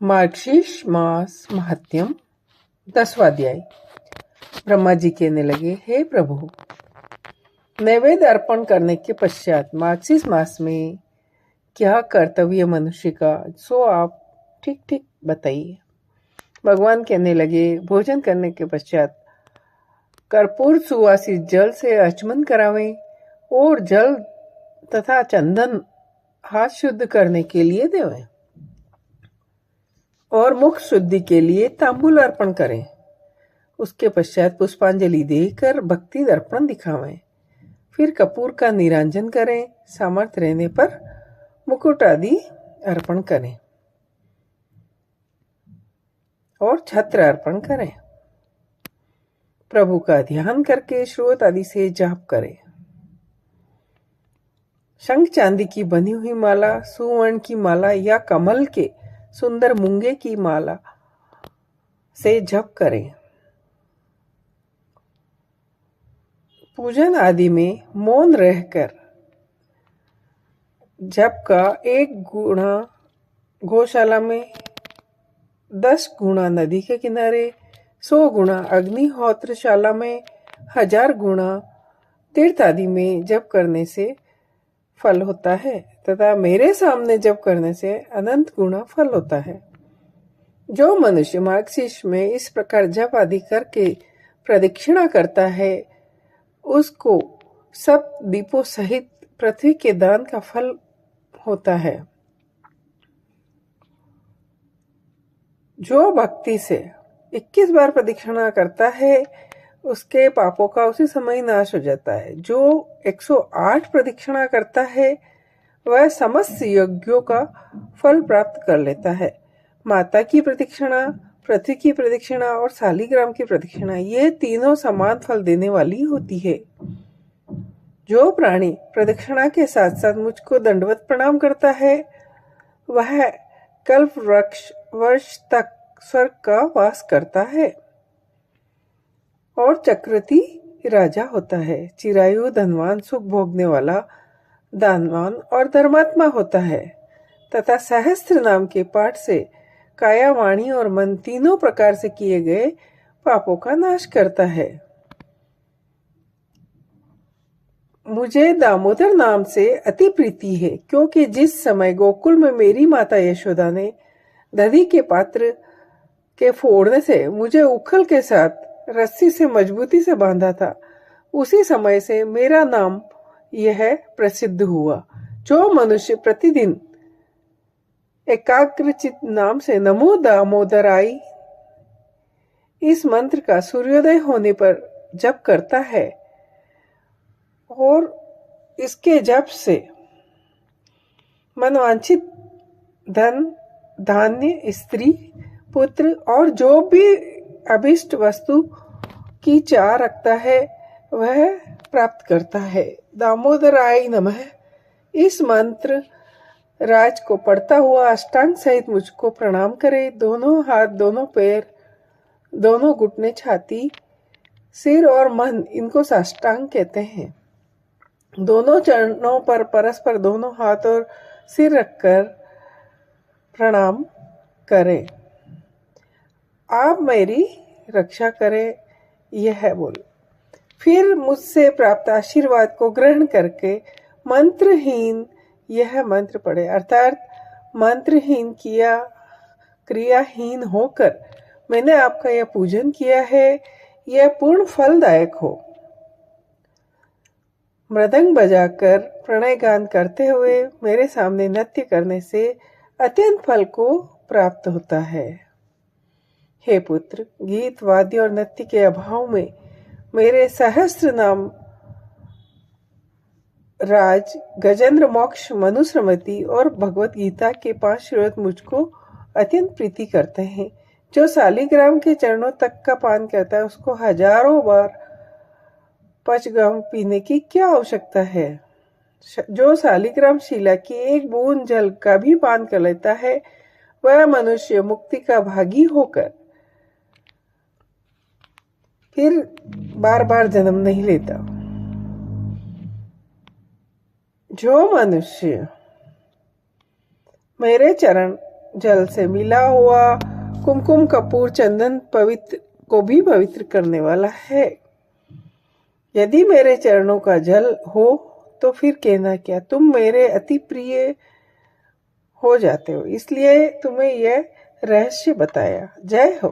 मार्गशीर्ष मास महात्म्यम 10वां अध्याय। ब्रह्मा जी कहने लगे, हे प्रभु, नैवेद्य अर्पण करने के पश्चात मार्गशीर्ष मास में क्या कर्तव्य मनुष्य का, सो आप ठीक ठीक बताइए। भगवान कहने लगे, भोजन करने के पश्चात कर्पूर सुवासित जल से आचमन करावें और जल तथा चंदन हाथ शुद्ध करने के लिए देवें और मुख शुद्धि के लिए तांबूल अर्पण करें। उसके पश्चात पुष्पांजलि देकर भक्ति दर्पण दिखावें। फिर कपूर का निरांजन करें। सामर्थ्य रहने पर मुकुट आदि अर्पण करें और छत्र अर्पण करें। प्रभु का ध्यान करके स्रोत आदि से जाप करें। शंख चांदी की बनी हुई माला, सुवर्ण की माला या कमल के सुंदर मूंगे की माला से जप करें। पूजन आदि में मौन रहकर जप का 1 गुणा गौशाला में, 10 गुणा नदी के किनारे, 100 गुणा अग्निहोत्रशाला में, 1000 गुणा तीर्थ आदि में जप करने से फल होता है तथा मेरे सामने जप करने से अनंत गुना फल होता है। जो मनुष्य मार्गशीर्ष में इस प्रकार जप आदि करके प्रदक्षिणा करता है, उसको सब दीपों सहित पृथ्वी के दान का फल होता है। जो भक्ति से 21 बार प्रदक्षिणा करता है, उसके पापों का उसी समय नाश हो जाता है। जो 108 प्रदक्षिणा करता है, वह समस्त यज्ञों का फल प्राप्त कर लेता है। माता की प्रदक्षिणा, पृथ्वी की प्रदक्षिणा और शालिग्राम की प्रदक्षिणा, ये तीनों समान फल देने वाली होती है। जो प्राणी प्रदक्षिणा के साथ साथ मुझको दंडवत प्रणाम करता है, वह कल्प वर्ष तक स्वर्ग का वास करता है और चक्रवर्ती राजा होता है। चिरायु, धनवान, सुख भोगने वाला, दानवान और धर्मात्मा होता है तथा सहस्त्र नाम के पाठ से काया, वाणी और मन तीनों प्रकार से किए गए पापों का नाश करता है। मुझे दामोदर नाम से अति प्रीति है, क्योंकि जिस समय गोकुल में मेरी माता यशोदा ने दधी के पात्र के फोड़ने से मुझे उखल के साथ रस्सी से मजबूती से बांधा था, उसी समय से मेरा नाम यह प्रसिद्ध हुआ। जो मनुष्य प्रतिदिन एकाग्रचित नाम से नमो दामोदराय इस मंत्र का सूर्योदय होने पर जप करता है और इसके जप से मनवांछित धन, धान्य, स्त्री, पुत्र और जो भी अभिष्ट वस्तु की चाह रखता है, वह प्राप्त करता है। दामोदराय नमः इस मंत्र राज को पढ़ता हुआ अष्टांग सहित मुझको प्रणाम करे। दोनों हाथ, दोनों पैर, दोनों घुटने, छाती, सिर और मन, इनको साष्टांग कहते हैं। दोनों चरणों पर परस्पर दोनों हाथ और सिर रखकर प्रणाम करें। आप मेरी रक्षा करें, यह बोल। फिर मुझसे प्राप्त आशीर्वाद को ग्रहण करके मंत्रहीन यह मंत्र पढ़े, अर्थात मंत्रहीन क्रियाहीन होकर मैंने आपका यह पूजन किया है, यह पूर्ण फलदायक हो। मृदंग बजाकर प्रणय गान करते हुए मेरे सामने नृत्य करने से अत्यंत फल को प्राप्त होता है। हे पुत्र, गीत, वाद्य और नृत्य के अभाव में मेरे सहस्त्र नाम राज, गजेंद्र मोक्ष, मनुस्मृति और भगवत गीता के 5 श्लोक मुझको अत्यंत प्रीति करते हैं। जो शालिग्राम के चरणों तक का पान करता है, उसको हजारों बार पंचगम पीने की क्या आवश्यकता है। जो शालिग्राम शिला की 1 बूंद जल का भी पान कर लेता है, वह मनुष्य मुक्ति का भागी होकर फिर बार बार जन्म नहीं लेता। जो मनुष्य मेरे चरण जल से मिला हुआ कुमकुम कपूर चंदन पवित्र को भी पवित्र करने वाला है। यदि मेरे चरणों का जल हो तो फिर कहना क्या, तुम मेरे अति प्रिय हो जाते हो, इसलिए तुम्हें यह रहस्य बताया। जय हो।